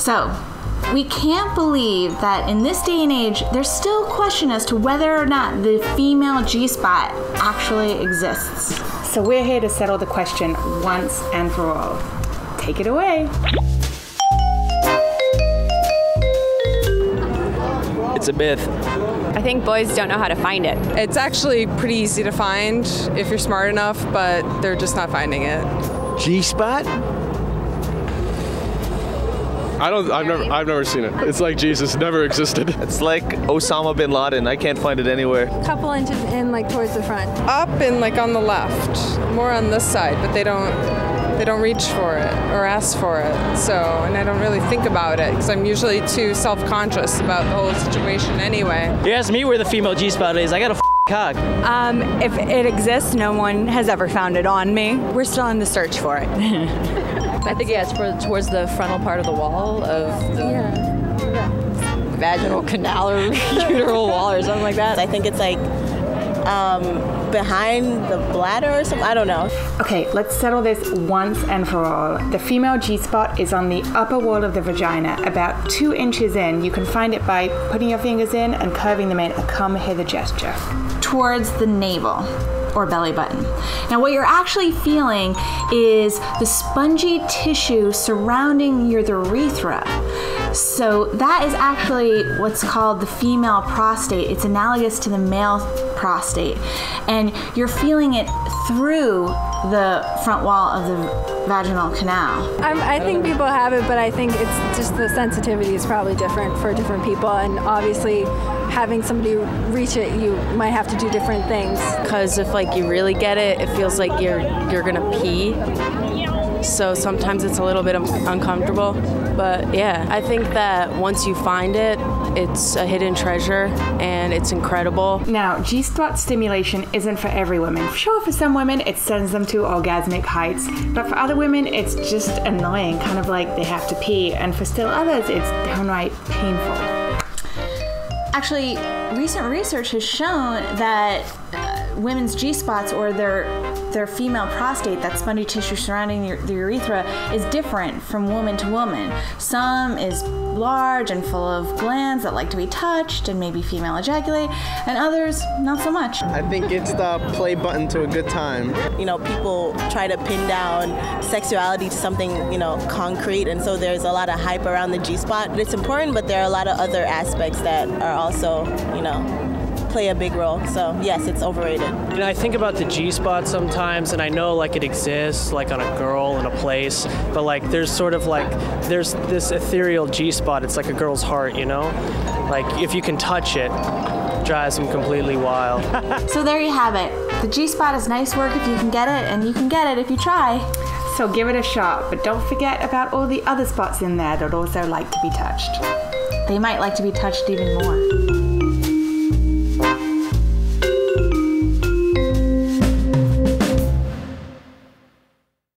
So, we can't believe that in this day and age, there's still a question as to whether or not the female G-spot actually exists. So we're here to settle the question once and for all. Take it away. It's a myth. I think boys don't know how to find it. It's actually pretty easy to find if you're smart enough, but they're just not finding it. G-spot? I've never seen it. It's like Jesus never existed. It's like Osama bin Laden. I can't find it anywhere. Couple inches in, like towards the front. Up and like on the left, more on this side, but they don't reach for it or ask for it. So, and I don't really think about it because I'm usually too self-conscious about the whole situation anyway. You ask me where the female G-spot is, I got a cock. If it exists, no one has ever found it on me. We're still in the search for it. I think, yeah, it's towards the frontal part of the wall of the vaginal canal or uteral wall or something like that. I think it's like behind the bladder or something. I don't know. Okay, let's settle this once and for all. The female G-spot is on the upper wall of the vagina, about 2 inches in. You can find it by putting your fingers in and curving them in a come hither gesture. Towards the navel or belly button. Now what you're actually feeling is the spongy tissue surrounding your urethra. So that is actually what's called the female prostate. It's analogous to the male prostate. And you're feeling it through the front wall of the vaginal canal. I think people have it, but I think it's just the sensitivity is probably different for different people, and obviously having somebody reach it, you might have to do different things. Because if like you really get it, it feels like you're gonna pee. So sometimes it's a little bit uncomfortable. But yeah, I think that once you find it, it's a hidden treasure and it's incredible. Now, G-spot stimulation isn't for every woman. Sure, for some women, it sends them to orgasmic heights. But for other women, it's just annoying, kind of like they have to pee. And for still others, it's downright painful. Actually, recent research has shown that women's G-spots or their female prostate, that spongy tissue surrounding the urethra, is different from woman to woman. Some is large and full of glands that like to be touched and maybe female ejaculate, and others not so much. I think it's the play button to a good time. You know, people try to pin down sexuality to something, you know, concrete, and so there's a lot of hype around the G-spot. It's important, but there are a lot of other aspects that are also, you know, play a big role. So yes, it's overrated. You know, I think about the G-spot sometimes, and I know like it exists like on a girl in a place, but like there's sort of like there's this ethereal G-spot. It's like a girl's heart, you know? Like if you can touch it, drives them completely wild. So there you have it. The G-spot is nice work if you can get it, and you can get it if you try. So give it a shot, but don't forget about all the other spots in there that also like to be touched. They might like to be touched even more.